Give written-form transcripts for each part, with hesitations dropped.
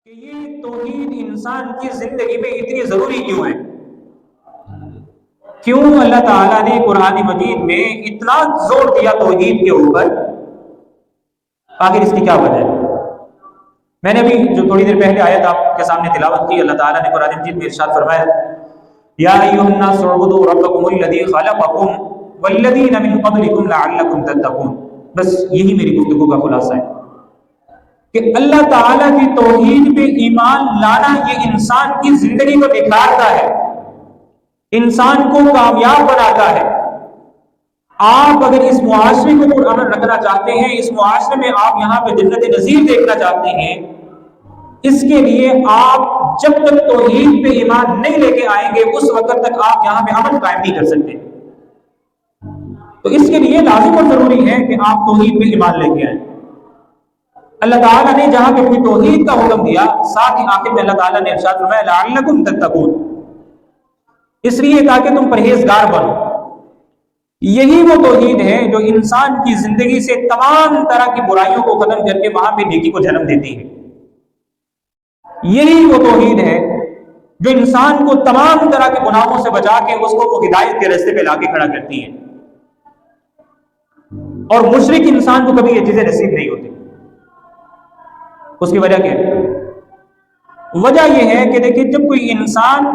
کہ یہ توحید انسان کی زندگی میں اتنی ضروری کیوں ہے؟ کیوں اللہ تعالیٰ نے قرآن مجید میں اتنا زور دیا توحید کے اوپر؟ آخر اس کی کیا وجہ ہے؟ میں نے ابھی جو تھوڑی دیر پہلے آیت آپ کے سامنے تلاوت کی، اللہ تعالیٰ نے قرآن مجید میں ارشاد فرمایا یا ایھا الناس اعبدوا ربکم الذی خلقکم والذین من قبلکم لعلکم تتقون۔ بس یہی میری گفتگو کا خلاصہ ہے کہ اللہ تعالیٰ کی توحید پہ ایمان لانا یہ انسان کی زندگی کو نکھارتا ہے، انسان کو کامیاب بناتا ہے۔ آپ اگر اس معاشرے کو پرامن رکھنا چاہتے ہیں، اس معاشرے میں آپ یہاں پہ جنت نظیر دیکھنا چاہتے ہیں، اس کے لیے آپ جب تک توحید پہ ایمان نہیں لے کے آئیں گے اس وقت تک آپ یہاں پہ امن قائم نہیں کر سکتے۔ تو اس کے لیے لازم اور ضروری ہے کہ آپ توحید پہ ایمان لے کے آئیں۔ اللہ تعالیٰ نے جہاں پہ اپنی توحید کا حکم دیا، ساتھ ہی آخر میں اللہ تعالیٰ نے ارشاد فرمایا لعلکم تتقون، اس لیے تاکہ تم پرہیزگار بنو۔ یہی وہ توحید ہے جو انسان کی زندگی سے تمام طرح کی برائیوں کو ختم کر کے وہاں پہ نیکی کو جنم دیتی ہے۔ یہی وہ توحید ہے جو انسان کو تمام طرح کے گناہوں سے بچا کے اس کو وہ ہدایت کے راستے پہ لا کے کھڑا کرتی ہے، اور مشرک انسان کو کبھی یہ چیزیں نصیب نہیں ہوتی۔ اس کی وجہ کیا ہے؟ وجہ یہ ہے کہ دیکھیں، جب کوئی انسان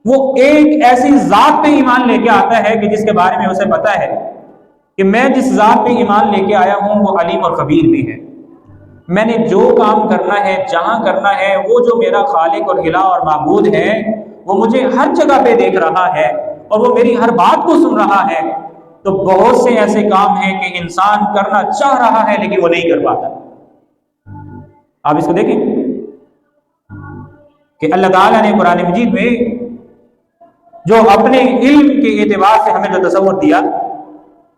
وہ ایک ایسی ذات پہ ایمان لے کے آتا ہے کہ جس کے بارے میں اسے پتا ہے کہ میں جس ذات پہ ایمان لے کے آیا ہوں وہ علیم اور خبیر بھی ہے، میں نے جو کام کرنا ہے جہاں کرنا ہے، وہ جو میرا خالق اور الہ اور معبود ہے وہ مجھے ہر جگہ پہ دیکھ رہا ہے اور وہ میری ہر بات کو سن رہا ہے، تو بہت سے ایسے کام ہیں کہ انسان کرنا چاہ رہا ہے لیکن وہ نہیں کر پاتا۔ آپ اس کو دیکھیں کہ اللہ تعالیٰ نے قرآن مجید میں جو اپنے علم کے اعتبار سے ہمیں جو تصور دیا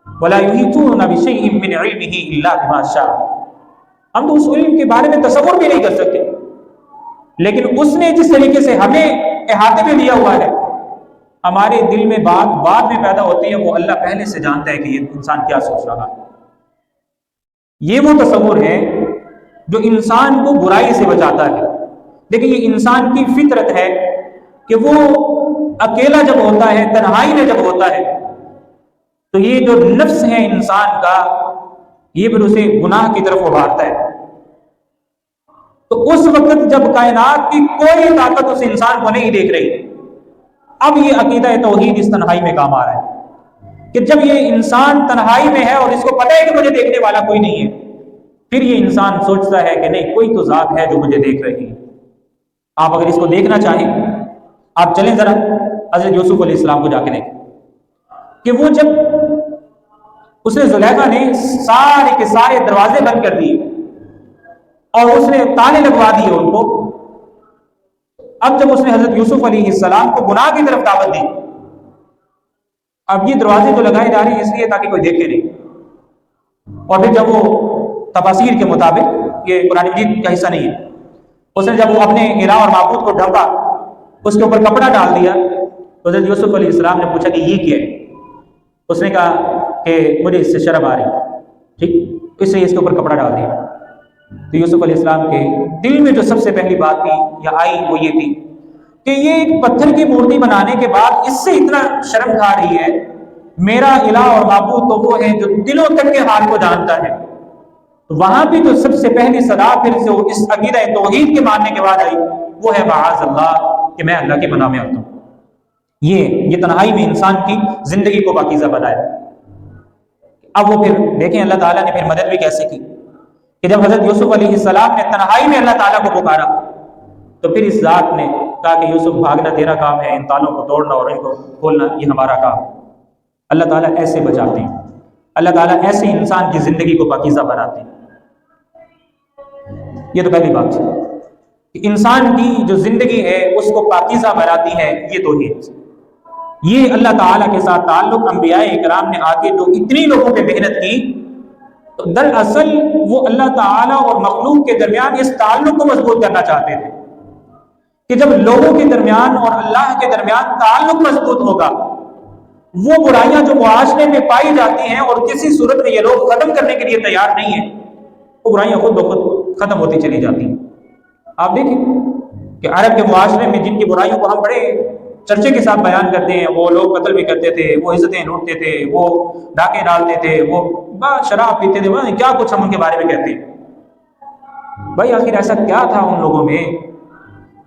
وَلَا يُحِيطُونَ بِشَيْءٍ مِّنْ عِلْمِهِ إِلَّا بِمَا شَاءَ، ہم تو اس علم کے بارے میں تصور بھی نہیں کر سکتے، لیکن اس نے جس طریقے سے ہمیں احاطے میں لیا ہوا ہے، ہمارے دل میں بات بعد میں پیدا ہوتی ہے، وہ اللہ پہلے سے جانتا ہے کہ یہ انسان کیا سوچ رہا ہے۔ یہ وہ تصور ہے جو انسان کو برائی سے بچاتا ہے۔ دیکھیں، یہ انسان کی فطرت ہے کہ وہ اکیلا جب ہوتا ہے، تنہائی میں جب ہوتا ہے، تو یہ جو نفس ہے انسان کا، یہ پھر اسے گناہ کی طرف ابھارتا ہے۔ تو اس وقت جب کائنات کی کوئی طاقت اس انسان کو نہیں دیکھ رہی، اب یہ عقیدہ توحید اس تنہائی میں کام آ رہا ہے کہ جب یہ انسان تنہائی میں ہے اور اس کو پتہ ہے کہ مجھے دیکھنے والا کوئی نہیں ہے، پھر یہ انسان سوچتا ہے کہ نہیں، کوئی تو ذات ہے جو مجھے دیکھ رہی ہے۔ آپ اگر اس کو دیکھنا چاہیں، آپ چلیں ذرا حضرت یوسف علیہ السلام کو جا کے دیکھیں کہ وہ جب اس نے زلیخا نے سارے کے سارے دروازے بند کر دیے اور اس نے تالے لگوا دیے ان کو، اب جب اس نے حضرت یوسف علیہ السلام کو گناہ کی طرف دعوت دی، اب یہ دروازے تو لگائے جا رہے ہیں اس لیے تاکہ کوئی دیکھے نہیں، اور پھر جب وہ تفاسیر کے مطابق، یہ قرآن مجید کا حصہ نہیں ہے، اس نے جب وہ اپنے الہ اور معبود کو ڈھانپا، اس کے اوپر کپڑا ڈال دیا، حضرت یوسف علیہ السلام نے پوچھا کہ یہ کیا ہے؟ اس نے کہا کہ مجھے اس سے شرم آ رہی، ٹھیک، اس لیے اس کے اوپر کپڑا ڈال دیا۔ تو یوسف علیہ السلام کے دل میں جو سب سے پہلی بات تھی یا آئی وہ یہ تھی کہ یہ ایک پتھر کی مورتی بنانے کے بعد اس سے اتنا شرم کھا رہی ہے، میرا الہ اور معبود تو وہ ہے جو دلوں تک کے حال کو جانتا ہے۔ وہاں بھی جو سب سے پہلی صدا پھر جو اس عقیدہ توحید کے ماننے کے بعد آئی وہ ہے معاذ اللہ، کہ میں اللہ کے پناہ میں آتا ہوں۔ یہ تنہائی میں انسان کی زندگی کو پاکیزہ بنایا۔ اب وہ پھر دیکھیں اللہ تعالیٰ نے پھر مدد بھی کیسے کی کہ جب حضرت یوسف علیہ السلام نے تنہائی میں اللہ تعالیٰ کو پکارا، تو پھر اس ذات نے کہا کہ یوسف بھاگنا تیرا کام ہے، ان تالوں کو توڑنا اور ان کو کھولنا یہ ہمارا کام ہے۔ اللہ تعالیٰ ایسے بچاتے ہیں، اللہ تعالیٰ ایسے انسان کی زندگی کو پاکیزہ بناتے ہیں۔ یہ تو پہلی بات ہے کہ انسان کی جو زندگی ہے اس کو پاکیزہ بناتی ہے یہ توحید۔ یہ اللہ تعالیٰ کے ساتھ تعلق انبیاء اکرام نے آگے جو اتنی لوگوں پہ محنت کی، تو دراصل وہ اللہ تعالیٰ اور مخلوق کے درمیان اس تعلق کو مضبوط کرنا چاہتے تھے کہ جب لوگوں کے درمیان اور اللہ کے درمیان تعلق مضبوط ہوگا، وہ برائیاں جو معاشرے میں پائی جاتی ہیں اور کسی صورت میں یہ لوگ ختم کرنے کے لیے تیار نہیں ہیں، وہ برائیاں خود بخود ختم ہوتی چلی جاتی ہیں۔ آپ دیکھیں کہ عرب کے معاشرے میں جن کی برائیوں کو ہم بڑے چرچے کے ساتھ بیان کرتے ہیں، وہ لوگ قتل بھی کرتے تھے، وہ عزتیں لوٹتے تھے، وہ ڈاکے ڈالتے تھے، وہ شراب پیتے تھے، وہ کیا کچھ ہم ان کے بارے میں کہتے ہیں۔ بھائی آخر ایسا کیا تھا ان لوگوں میں؟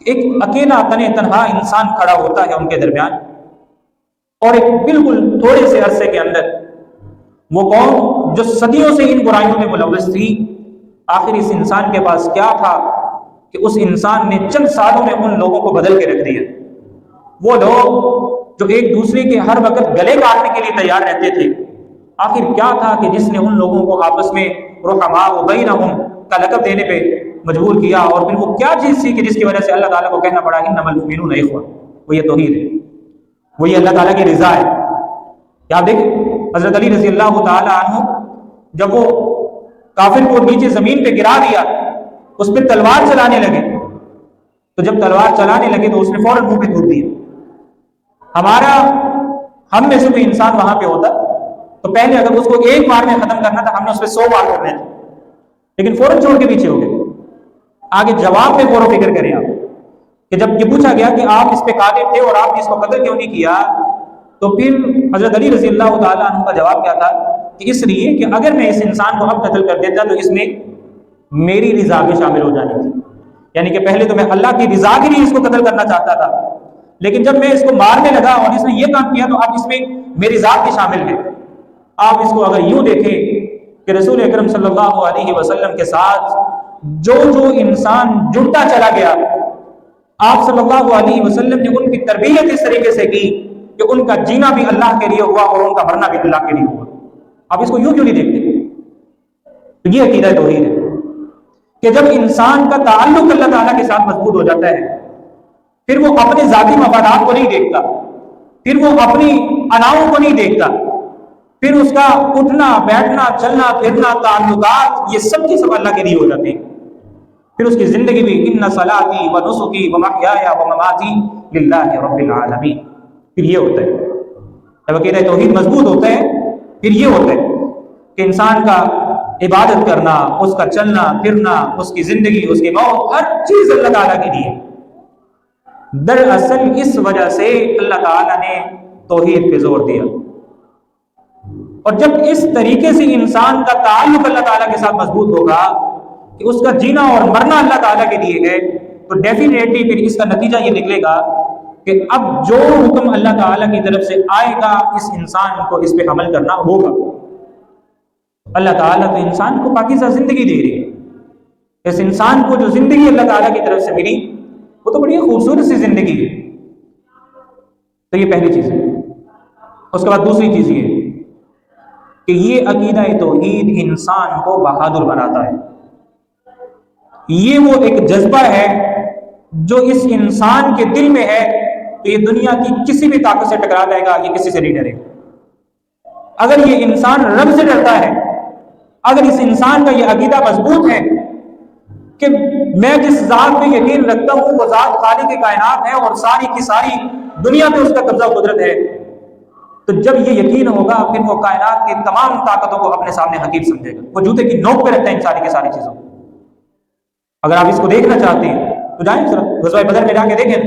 ایک اکیلا تنہا انسان کھڑا ہوتا ہے ان کے درمیان، اور ایک بالکل تھوڑے سے عرصے کے اندر وہ قوم جو صدیوں سے ان برائیوں میں ملوث تھی، آخر اس انسان کے پاس کیا تھا کہ اس انسان نے چند سالوں میں ان لوگوں کو بدل کے رکھ دیا۔ وہ لوگ جو ایک دوسرے کے ہر وقت گلے کاٹنے کے لیے تیار رہتے تھے، آخر کیا تھا کہ جس نے ان لوگوں کو آپس میں رحماء بینہم کا لقب دینے پہ مجبور کیا؟ اور پھر وہ کیا چیز تھی کہ جس کی وجہ سے اللہ تعالیٰ کو کہنا پڑا انما المؤمنون اخوہ؟ وہ یہ توحید ہے، وہ یہ اللہ تعالیٰ کی رضا ہے۔ کیا دیکھیں حضرت علی رضی اللہ تعالی عنہ جب وہ کافر کو نیچے زمین پہ گرا دیا، اس پہ تلوار چلانے لگے، تو جب تلوار چلانے لگے تو اس نے فوراً منہ پہ تھوک دیا۔ ہم میں سے کوئی انسان وہاں پہ ہوتا تو پہلے اگر اس کو ایک بار میں ختم کرنا تھا، ہم نے اس پہ 100 بار کرنے تھے، لیکن فوراً چھوڑ کے پیچھے ہو گئے۔ آگے جواب میں غور و فکر کریں آپ کہ جب یہ پوچھا گیا کہ آپ اس پہ قادر تھے اور آپ نے اس کو قتل کیوں نہیں کیا، تو پھر حضرت علی رضی اللہ تعالیٰ عنہ کا جواب کیا تھا کہ اس لیے کہ اگر میں اس انسان کو اب قتل کر دیتا تو اس میں میری رضا بھی شامل ہو جانی تھی، یعنی کہ پہلے تو میں اللہ کی رضا کے لیے اس کو قتل کرنا چاہتا تھا، لیکن جب میں اس کو مارنے لگا اور اس نے یہ کام کیا تو اب اس میں میری ذات بھی شامل ہے۔ آپ اس کو اگر یوں دیکھیں کہ رسول اکرم صلی اللہ علیہ وسلم کے ساتھ جو انسان جڑتا چلا گیا، آپ صلی اللہ علیہ وسلم نے ان کی تربیت اس طریقے سے کی کہ ان کا جینا بھی اللہ کے لیے ہوا اور ان کا مرنا بھی اللہ کے لیے ہوا۔ آپ اس کو یوں کیوں نہیں دیکھتے؟ یہ عقیدہ توحید ہے کہ جب انسان کا تعلق اللہ تعالیٰ کے ساتھ مضبوط ہو جاتا ہے، پھر وہ اپنے ذاتی مفادات کو نہیں دیکھتا، پھر وہ اپنی اناؤں کو نہیں دیکھتا، پھر اس کا اٹھنا بیٹھنا چلنا پھرنا تعلقات یہ سب کی سب اللہ کے لیے ہو جاتے ہیں۔ پھر اس کی زندگی بھی ان صلاتی و نسکی و محیایا و مماتی للہ رب العالمین، پھر یہ ہوتا ہے جب عقیدہ توحید مضبوط ہوتا ہے، پھر یہ ہوتا ہے کہ انسان کا عبادت کرنا، اس کا چلنا پھرنا، اس کی زندگی، اس کی موت، ہر چیز اللہ تعالیٰ کے لیے۔ دراصل اس وجہ سے اللہ تعالیٰ نے توحید پہ زور دیا، اور جب اس طریقے سے انسان کا تعلق اللہ تعالیٰ کے ساتھ مضبوط ہوگا کہ اس کا جینا اور مرنا اللہ تعالیٰ کے لیے ہے، تو ڈیفینیٹلی پھر اس کا نتیجہ یہ نکلے گا کہ اب جو حکم اللہ تعالیٰ کی طرف سے آئے گا اس انسان کو اس پہ عمل کرنا ہوگا۔ اللہ تعالیٰ تو انسان کو پاکیزہ زندگی دے رہی ہے، اس انسان کو جو زندگی اللہ تعالیٰ کی طرف سے ملی وہ تو بڑی خوبصورت سی زندگی ہے۔ تو یہ پہلی چیز ہے۔ اس کے بعد دوسری چیز یہ کہ یہ عقیدہ توحید انسان کو بہادر بناتا ہے۔ یہ وہ ایک جذبہ ہے جو اس انسان کے دل میں ہے کہ یہ دنیا کی کسی بھی طاقت سے ٹکرا جائے گا، یہ کسی سے نہیں ڈرے گا۔ اگر یہ انسان رب سے ڈرتا ہے، اگر اس انسان کا یہ عقیدہ مضبوط ہے کہ میں جس ذات پہ یقین رکھتا ہوں وہ ذات خالق کائنات ہے اور ساری کی ساری دنیا پہ اس کا قبضہ قدرت ہے، تو جب یہ یقین ہوگا پھر وہ کائنات کی تمام طاقتوں کو اپنے سامنے حقیر سمجھے گا۔ وہ جوتے کی نوک پہ رکھتا ہے ان ساری کی ساری چیزوں کو۔ اگر آپ اس کو دیکھنا چاہتے ہیں تو جائیں غزوہ بدر میں جا کے دیکھیں،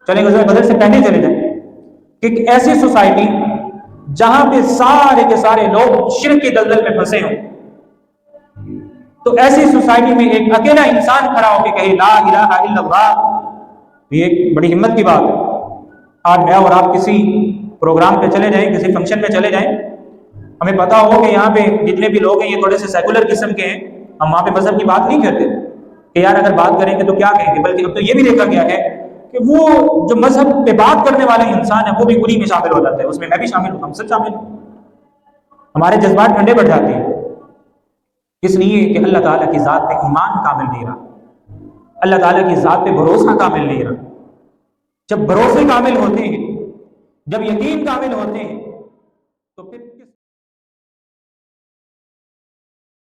چلیں غزوہ بدر سے پہلے چلے جائیں کہ ایک ایسی سوسائٹی جہاں پہ سارے کے سارے لوگ شرک کی دلدل میں پھنسے ہوں، تو ایسی سوسائٹی میں ایک اکیلا انسان کھڑا ہو کے کہے لا الہ الا اللہ، یہ ایک بڑی ہمت کی بات ہے۔ آج میں اور آپ کسی پروگرام پہ چلے جائیں، کسی فنکشن میں چلے جائیں، ہمیں پتا ہو کہ یہاں پہ جتنے بھی لوگ ہیں یہ تھوڑے سے سیکولر قسم کے ہیں، ہم وہاں پہ مذہب کی بات نہیں کرتے کہ یار اگر بات کریں گے تو کیا کہیں گے، بلکہ اب تو یہ بھی دیکھا گیا ہے کہ وہ جو مذہب پہ بات کرنے والا انسان ہے وہ بھی انہی میں شامل ہو جاتا ہے، اس میں بھی شامل ہوں، ہم سب شامل ہیں، ہمارے جذبات ٹھنڈے پڑ جاتے ہیں، اس لیے کہ اللہ تعالیٰ کی ذات پہ ایمان کامل نہیں رہا، اللہ تعالیٰ کی ذات پہ بھروسہ کامل نہیں رہا۔ جب بھروسے کامل ہوتے ہیں، جب یقین کامل ہوتے ہیں تو پھر